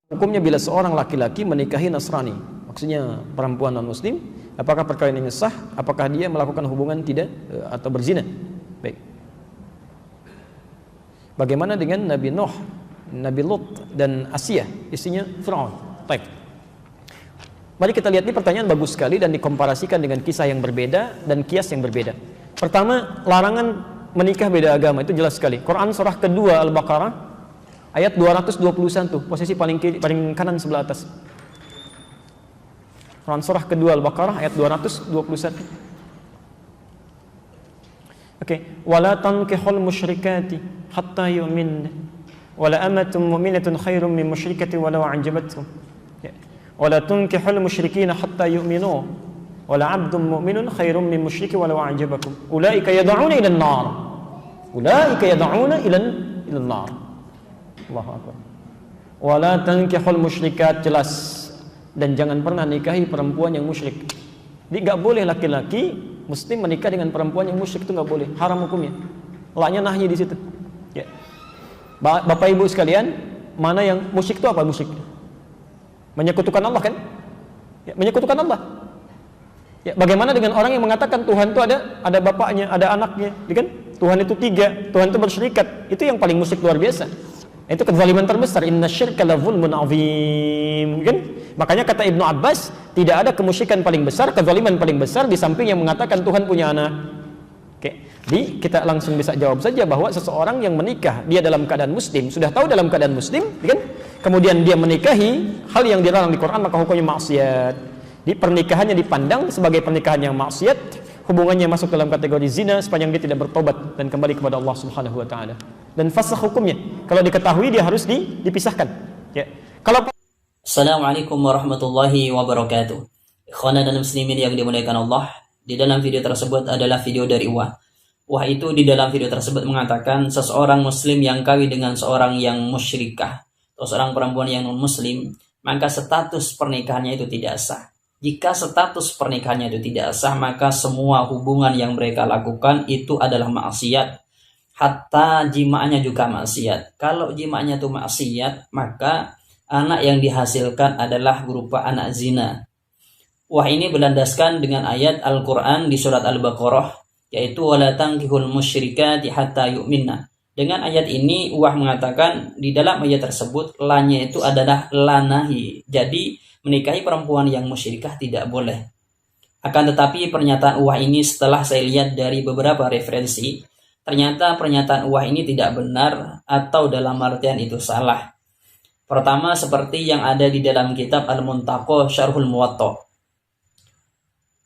Hukumnya bila seorang laki-laki menikahi Nasrani, maksudnya perempuan non-muslim, apakah perkawinannya sah? Apakah dia melakukan hubungan tidak atau berzina? Baik. Bagaimana dengan Nabi Nuh, Nabi Lut dan Asia, istrinya Firaun? Baik. Mari kita lihat, ini pertanyaan bagus sekali dan dikomparasikan dengan kisah yang berbeda dan kias yang berbeda. Pertama, larangan menikah beda agama itu jelas sekali. Quran surah kedua Al-Baqarah ayat 221, posisi paling kanan sebelah atas. Quran surah kedua Al-Baqarah ayat 221. Oke, wala tankihul musyrikati hatta yu'min, wala amatun mu'minatun khairum min musyrikati walau a'jabatkum. Wala tunkihul musyrikina hatta yu'minu, wala 'abdun mu'minun khairum min musyriki walau a'jabakum. Ulaika yad'una ila an-nar. Ulaika yad'una ila an-nar. Allahu akbar. Wala tankihul musyrikat, jelas, dan jangan pernah nikahi perempuan yang musyrik. Jadi enggak boleh laki-laki muslim menikah dengan perempuan yang musyrik, itu enggak boleh, haram hukumnya. Laknya nahyi di situ. Ya. Bapak Ibu sekalian, mana yang musyrik itu apa musyrik? Menyekutukan Allah kan? Ya, menyekutukan Allah. Ya, bagaimana dengan orang yang mengatakan Tuhan itu ada bapaknya, ada anaknya, kan? Tuhan itu tiga, Tuhan itu bersyirikat. Itu yang paling musyrik luar biasa. Itu kezaliman terbesar. Innasyirka la zulmun azim, kan? Makanya kata Ibnu Abbas, tidak ada kemusyrikan paling besar, kezaliman paling besar di samping yang mengatakan Tuhan punya anak. Oke. Jadi kita langsung bisa jawab saja bahwa seseorang yang menikah dia dalam keadaan muslim, sudah tahu dalam keadaan muslim, kan? Kemudian dia menikahi hal yang dilarang di Quran, maka hukumnya maksiat. Di pernikahannya dipandang sebagai pernikahan yang maksiat, hubungannya masuk dalam kategori zina sepanjang dia tidak bertobat dan kembali kepada Allah Subhanahu wa taala. Dan fasakh hukumnya, kalau diketahui dia harus dipisahkan. Ya. Kalau Assalamualaikum warahmatullahi wabarakatuh. Ikhwana dan muslimin yang dimuliakan Allah, di dalam video tersebut adalah video dari Wah. Wah itu di dalam video tersebut mengatakan seseorang muslim yang kawin dengan seorang yang musyrikah atau seorang perempuan yang non muslim, maka status pernikahannya itu tidak sah. Jika status pernikahannya itu tidak sah, maka semua hubungan yang mereka lakukan itu adalah maksiat. Hatta jimaanya juga maksiat. Kalau jimaanya itu maksiat, maka anak yang dihasilkan adalah berupa anak zina. Wah ini berlandaskan dengan ayat Al-Quran di surat Al-Baqarah, yaitu wala tankihul musyrikati hatta yu'minna. Dengan ayat ini Wah mengatakan di dalam ayat tersebut lanya itu adalah lanahi. Jadi menikahi perempuan yang musyrikah tidak boleh. Akan tetapi pernyataan Wah ini setelah saya lihat dari beberapa referensi, ternyata pernyataan Wah ini tidak benar atau dalam artian itu salah. Pertama, seperti yang ada di dalam kitab Al-Muntaqo Syarhul Muwatta.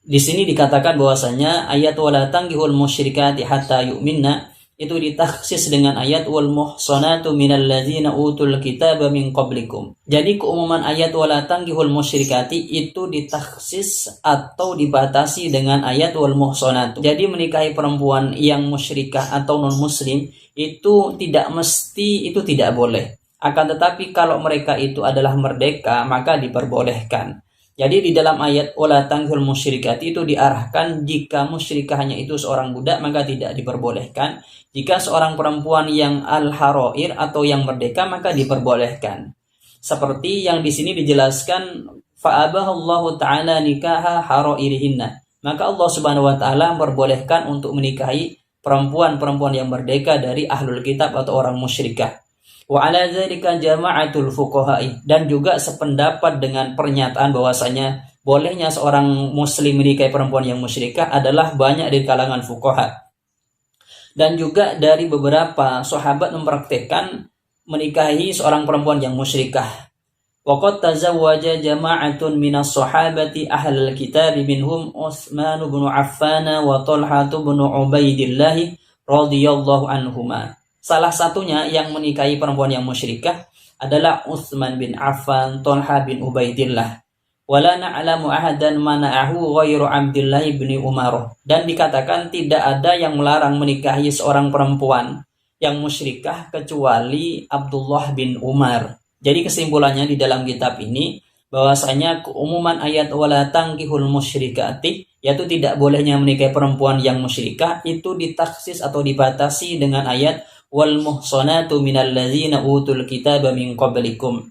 Di sini dikatakan bahwasanya ayat wala tankihul musyrikati hatta yu'minna itu ditaksis dengan ayat wal muhsanatu minal ladzina utul kitaba min qablikum. Jadi keumuman ayat wala tankihul musyrikati itu ditaksis atau dibatasi dengan ayat wal muhsanatu. Jadi menikahi perempuan yang musyrikah atau non muslim itu tidak mesti, itu tidak boleh. Akan tetapi kalau mereka itu adalah merdeka, maka diperbolehkan. Jadi di dalam ayat wala tankihul musyrikati itu diarahkan jika musyrikahnya itu seorang budak maka tidak diperbolehkan. Jika seorang perempuan yang al-harair atau yang merdeka maka diperbolehkan. Seperti yang di sini dijelaskan fa'abahallahu ta'ala nikaha harairihinna. Maka Allah Subhanahu wa taala memperbolehkan untuk menikahi perempuan-perempuan yang merdeka dari ahlul kitab atau orang musyrikah. Wa ala dzalika jama'atul fuqaha'i, dan juga sependapat dengan pernyataan bahwasanya bolehnya seorang muslim menikahi perempuan yang musyrikah adalah banyak di kalangan fuqaha. Dan juga dari beberapa sahabat mempraktikkan menikahi seorang perempuan yang musyrikah. Wa qad tazawwaja jama'atun minas sahabati ahlul kitab minhum Utsman bin Affan wa Talha bin Ubaidillah radhiyallahu anhuma. Salah satunya yang menikahi perempuan yang musyrikah adalah Utsman bin Affan, Talha bin Ubaidillah. Wala na'lamu ahadan mana'ahu ghairu Abdullah bin Umar. Dan dikatakan tidak ada yang melarang menikahi seorang perempuan yang musyrikah kecuali Abdullah bin Umar. Jadi kesimpulannya di dalam kitab ini bahwasanya keumuman ayat wala tankihul musyrikati, yaitu tidak bolehnya menikahi perempuan yang musyrikah, itu ditaksis atau dibatasi dengan ayat wal muhsanatu minal ladzina utul kitaba min qablikum.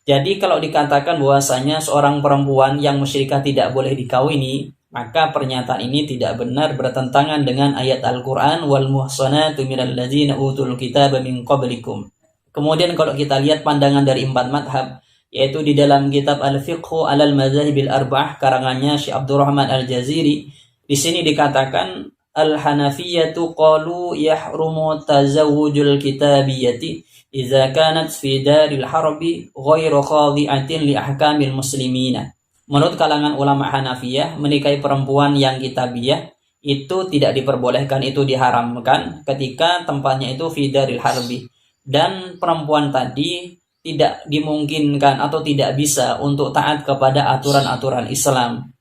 Jadi kalau dikatakan bahwasanya seorang perempuan yang musyrikah tidak boleh dikawini, maka pernyataan ini tidak benar, bertentangan dengan ayat Al-Quran, wal muhsanatu minal ladzina utul kitaba min qablikum. Kemudian kalau kita lihat pandangan dari 4 madhab, yaitu di dalam kitab Al-Fiqhu alal Madzahibil Arba'ah karangannya Syekh Abdurrahman Al-Jaziri, di sini dikatakan Al-Hanafiyatu qalu yahrumu tazawwujul kitabiyati idza kanat fi daril harbi ghairu khadi'atin li ahkamil muslimina. Menurut kalangan ulama Hanafiyah, menikahi perempuan yang kitabiyah itu tidak diperbolehkan, itu diharamkan ketika tempatnya itu fi daril harbi, dan perempuan tadi tidak dimungkinkan atau tidak bisa untuk taat kepada aturan-aturan Islam.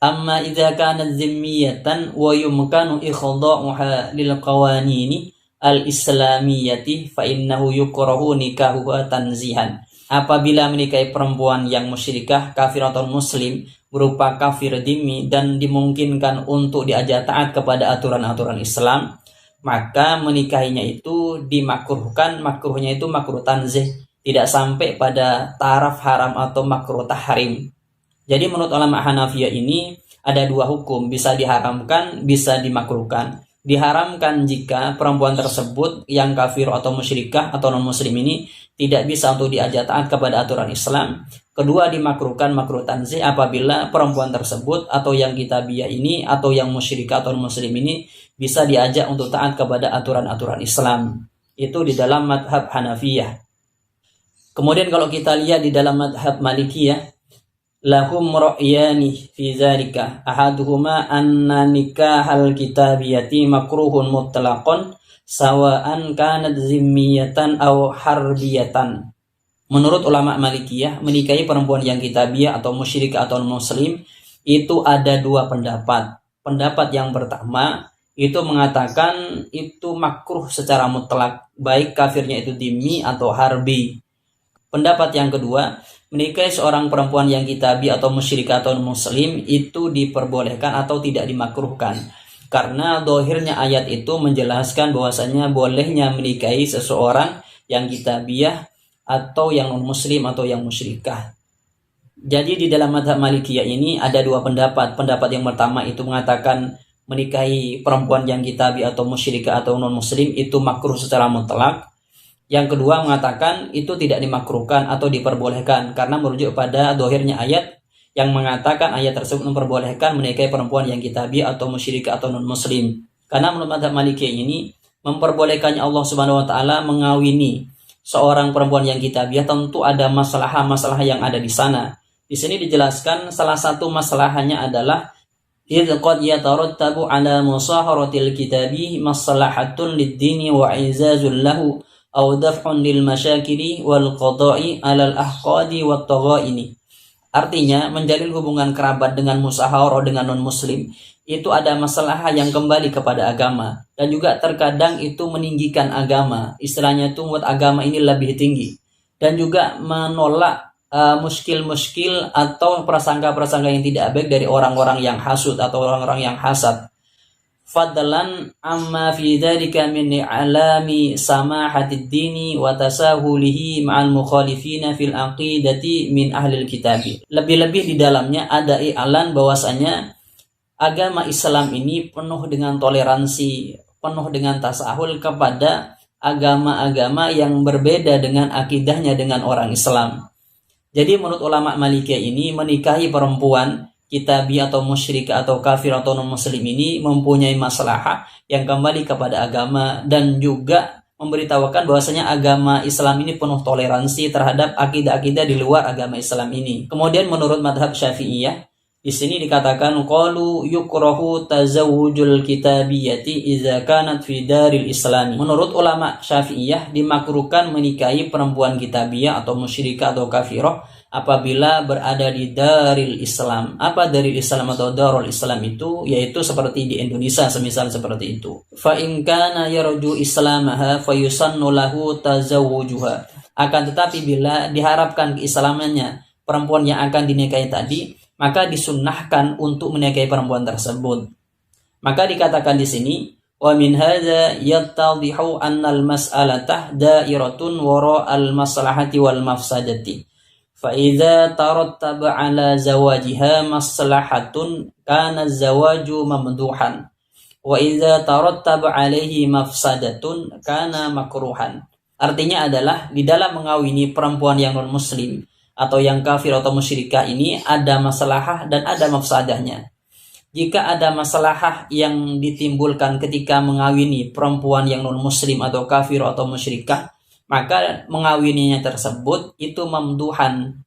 Amma idza kanat zimmiyatan wa yumkanu ikhda'uha lil qawanini al-islamiyati fa innahu yukrahu nikahuha tanzihan. Apabila menikahi perempuan yang musyrikah, kafir atau muslim, berupa kafir dhimmi, dan dimungkinkan untuk diajak taat kepada aturan-aturan Islam, maka menikahinya itu dimakruhkan. Makruhnya itu makruh tanzih, tidak sampai pada taraf haram atau makruh tahrim. Jadi menurut ulama Hanafiyah ini ada 2 hukum, bisa diharamkan, bisa dimakruhkan. Diharamkan jika perempuan tersebut yang kafir atau musyrikah atau non-muslim ini tidak bisa untuk diajak taat kepada aturan Islam. Kedua, dimakruhkan makruh tanzih apabila perempuan tersebut atau yang kitabiyah ini atau yang musyrikah atau non-muslim ini bisa diajak untuk taat kepada aturan-aturan Islam. Itu di dalam madhab Hanafiyah. Kemudian kalau kita lihat di dalam madhab Malikiyah, lahum ra'yani fi dzalika, ahaduhuma anna nikahal kitabiyati makruhun mutlaqan sawa'an kanat zimmiyatan aw harbiyatan. Menurut ulama Malikiyah, menikahi perempuan yang kitabiyah atau musyrik atau muslim itu ada 2 pendapat. Pendapat yang pertama itu mengatakan itu makruh secara mutlak, baik kafirnya itu dhimmi atau harbi. Pendapat yang kedua, menikahi seorang perempuan yang kitabi atau musyrik atau muslim itu diperbolehkan atau tidak dimakruhkan. Karena dohirnya ayat itu menjelaskan bahwasanya bolehnya menikahi seseorang yang kitabiyah atau yang non-muslim atau yang musyrikah. Jadi di dalam mazhab Malikiyah ini ada 2 pendapat. Pendapat yang pertama itu mengatakan menikahi perempuan yang kitabi atau musyrikah atau non-muslim itu makruh secara mutlak. Yang kedua mengatakan itu tidak dimakruhkan atau diperbolehkan karena merujuk pada dohirnya ayat yang mengatakan ayat tersebut memperbolehkan menikahi perempuan yang kitabi atau musyrik atau non-muslim. Karena menurut mazhab Malikiyah ini memperbolehkannya Allah Subhanahu wa taala mengawini seorang perempuan yang kitabiah tentu ada masalah-masalah yang ada di sana. Di sini dijelaskan salah satu masalahnya adalah idz qad yatarattabu ala musaharatil kitabi maslahatun lid-dini wa izazul lahu aw daf'un lil masyakili wal qada'i 'alal ahqadi wat taghaini. Artinya menjalin hubungan kerabat dengan musyawarah dengan non-muslim itu ada masalah yang kembali kepada agama, dan juga terkadang itu meninggikan agama, istilahnya itu membuat agama ini lebih tinggi, dan juga menolak muskil-muskil atau prasangka-prasangka yang tidak baik dari orang-orang yang hasud atau orang-orang yang hasad. Fadlan amma fi dzalika min i'lami samahatid dini wa tasahulihi ma'al mukhalifina fil aqidati min ahlil kitabi. Lebih-lebih di dalamnya ada i'lan bahwasanya agama Islam ini penuh dengan toleransi, penuh dengan tasahul kepada agama-agama yang berbeda dengan akidahnya dengan orang Islam. Jadi menurut ulama Malikiyah ini menikahi perempuan kitabi atau musyrik atau kafir atau non-muslim ini mempunyai masalah yang kembali kepada agama, dan juga memberitahukan bahwasanya agama Islam ini penuh toleransi terhadap akidah-akidah di luar agama Islam ini. Kemudian menurut madhab Syafi'iyah di sini dikatakan qalu yukrahu tazawwujul kitabiyati idza kanat fi daril islami. Menurut ulama Syafi'iyah dimakruhkan menikahi perempuan kitabiyah atau musyrikah atau kafirah apabila berada di daril Islam. Apa daril Islam atau darul Islam itu? Yaitu seperti di Indonesia semisal seperti itu. Fa in kana yarju islamaha fayusannu lahu tazawwujuha. Akan tetapi bila diharapkan keislamannya perempuan yang akan dinikahi tadi, maka disunnahkan untuk menikahi perempuan tersebut. Maka dikatakan di sini wa min hadza yattadhihu anna al-mas'alatah da'iratun wara al-maslahati wal mafsadati. فإذا ترتب على زواجها مصلحة كان الزواج ممدوحا وإذا ترتب عليه مفسدة كان مكروها. Artinya adalah di dalam mengawini perempuan yang non muslim atau yang kafir atau musyrikah ini ada maslahah dan ada mafsadahnya. Jika ada maslahah yang ditimbulkan ketika mengawini perempuan yang non muslim atau kafir atau musyrikah, maka mengawininya tersebut itu mamduhan.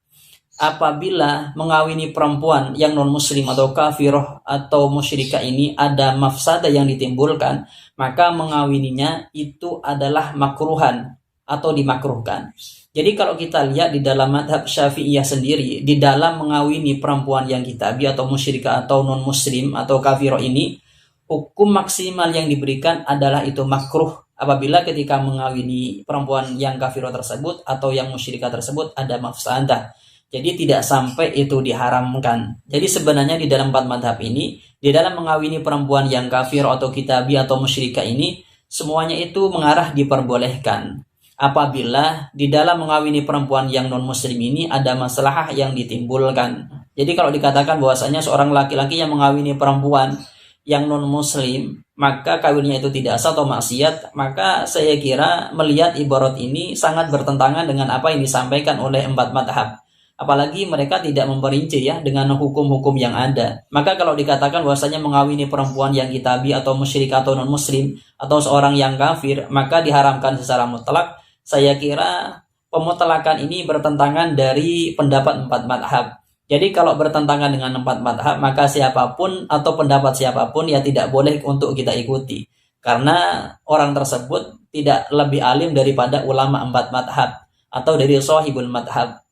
Apabila mengawini perempuan yang non muslim atau kafirah atau musyrikah ini ada mafsadah yang ditimbulkan, maka mengawininya itu adalah makruhan atau dimakruhkan. Jadi kalau kita lihat di dalam madhab Syafi'iyah sendiri, di dalam mengawini perempuan yang kitabi atau musyrikah atau non muslim atau kafirah ini, hukum maksimal yang diberikan adalah itu makruh apabila ketika mengawini perempuan yang kafirah tersebut atau yang musyrikah tersebut ada mafsadah. Jadi tidak sampai itu diharamkan. Jadi sebenarnya di dalam 4 madhab ini, di dalam mengawini perempuan yang kafir atau kitabi atau musyrikah ini, semuanya itu mengarah diperbolehkan. Apabila di dalam mengawini perempuan yang non muslim ini ada masalah yang ditimbulkan. Jadi kalau dikatakan bahwasanya seorang laki-laki yang mengawini perempuan yang non muslim, maka kawinnya itu tidak sah atau maksiat, maka saya kira melihat ibarat ini sangat bertentangan dengan apa yang disampaikan oleh 4 madhab. Apalagi mereka tidak memperinci ya dengan hukum-hukum yang ada. Maka kalau dikatakan bahwasanya mengawini perempuan yang kitabi atau musyrik atau non muslim atau seorang yang kafir, maka diharamkan secara mutlak. Saya kira pemutlakan ini bertentangan dari pendapat 4 madhab. Jadi kalau bertentangan dengan 4 madhab, maka siapapun atau pendapat siapapun ya tidak boleh untuk kita ikuti. Karena orang tersebut tidak lebih alim daripada ulama 4 madhab atau dari sahibul madhab.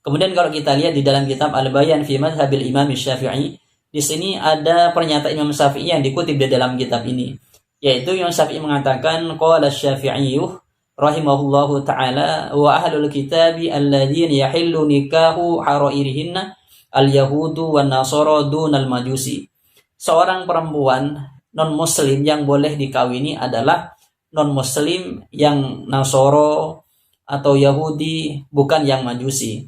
Kemudian kalau kita lihat di dalam kitab Al-Bayan fi Madhabil Imam Syafi'i, di sini ada pernyataan Imam Syafi'i yang dikutip di dalam kitab ini, yaitu Imam Syafi'i mengatakan qala Syafi'iyyuh rahimahullahu ta'ala wa ahlul kitabi alladzina yahillu nikahu harairihinna al-yahudu wan nasara dunal majusi. Seorang perempuan non muslim yang boleh dikawini adalah non muslim yang Nasoro atau Yahudi, bukan yang Majusi.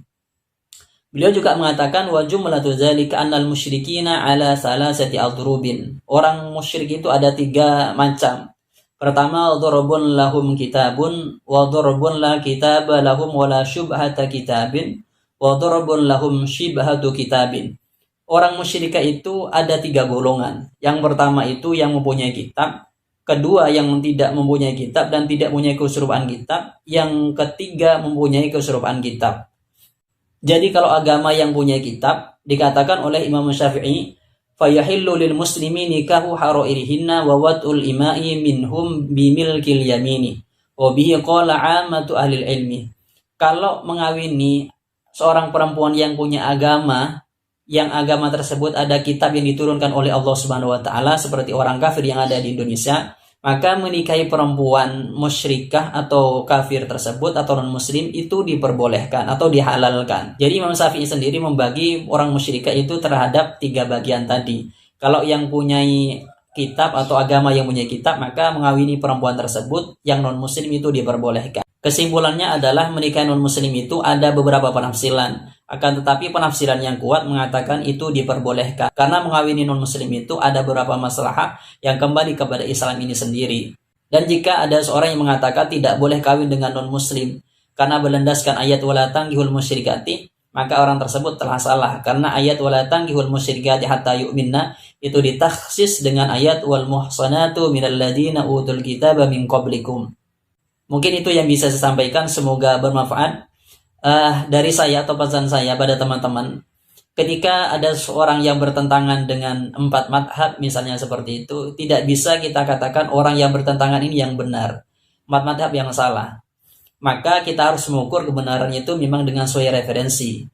Beliau juga mengatakan wa jumlatu dzalika annal musyrikina ala salasati adrubin. Orang musyrik itu ada 3 macam. Pertama, dharabun lahum kitabun wa dharabun la kitaba lahum wa la syubhata kitabin wa dharabun lahum syibhatu kitabin. Orang musyrikah itu ada 3 golongan. Yang pertama itu yang mempunyai kitab, kedua yang tidak mempunyai kitab dan tidak mempunyai keserupan kitab, yang ketiga mempunyai keserupan kitab. Jadi kalau agama yang punya kitab, dikatakan oleh Imam Syafi'i, fayahillu lil muslimi nikahu harairihinna wa wat'ul ima'i minhum bimilkil yamini wa bihi qala 'ammatu ahli ilmi. Kalau mengawini seorang perempuan yang punya agama, yang agama tersebut ada kitab yang diturunkan oleh Allah Subhanahu wa taala seperti orang kafir yang ada di Indonesia, maka menikahi perempuan musyrikah atau kafir tersebut atau non muslim itu diperbolehkan atau dihalalkan. Jadi Imam Syafi'i sendiri membagi orang musyrikah itu terhadap 3 bagian tadi. Kalau yang punya kitab atau agama yang punya kitab, maka mengawini perempuan tersebut yang non muslim itu diperbolehkan. Kesimpulannya adalah menikahi non muslim itu ada beberapa penafsiran. Akan tetapi penafsiran yang kuat mengatakan itu diperbolehkan. Karena mengawini non muslim itu ada beberapa masalah yang kembali kepada Islam ini sendiri. Dan jika ada seorang yang mengatakan tidak boleh kawin dengan non muslim karena berlandaskan ayat wala tanggihul musyrikati, maka orang tersebut telah salah. Karena ayat wala tanggihul musyrikati hatta yu'minna itu ditakhsis dengan ayat wal muhsanatu minal ladina utul kitaba min qablikum. Mungkin itu yang bisa saya sampaikan, semoga bermanfaat. Dari saya atau pesan saya pada teman-teman, ketika ada seorang yang bertentangan dengan 4 madhab misalnya seperti itu, tidak bisa kita katakan orang yang bertentangan ini yang benar, 4 madhab yang salah. Maka kita harus mengukur kebenarannya itu memang dengan sesuai referensi.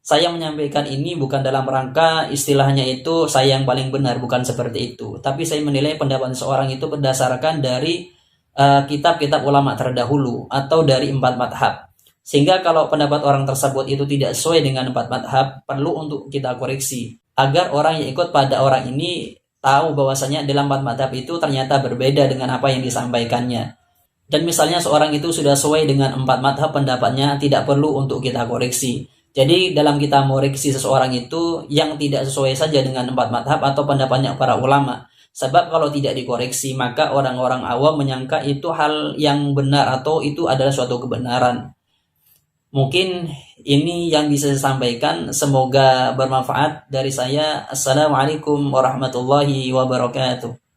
Saya menyampaikan ini bukan dalam rangka istilahnya itu saya yang paling benar, bukan seperti itu. Tapi saya menilai pendapat seorang itu berdasarkan dari kitab-kitab ulama terdahulu atau dari 4 madhab. Sehingga kalau pendapat orang tersebut itu tidak sesuai dengan 4 madhab, perlu untuk kita koreksi. Agar orang yang ikut pada orang ini tahu bahwasanya dalam 4 madhab itu ternyata berbeda dengan apa yang disampaikannya. Dan misalnya seorang itu sudah sesuai dengan 4 madhab pendapatnya, tidak perlu untuk kita koreksi. Jadi dalam kita mengoreksi seseorang itu yang tidak sesuai saja dengan 4 madhab atau pendapatnya para ulama. Sebab kalau tidak dikoreksi maka orang-orang awam menyangka itu hal yang benar atau itu adalah suatu kebenaran. Mungkin ini yang bisa saya sampaikan. Semoga bermanfaat dari saya. Assalamualaikum warahmatullahi wabarakatuh.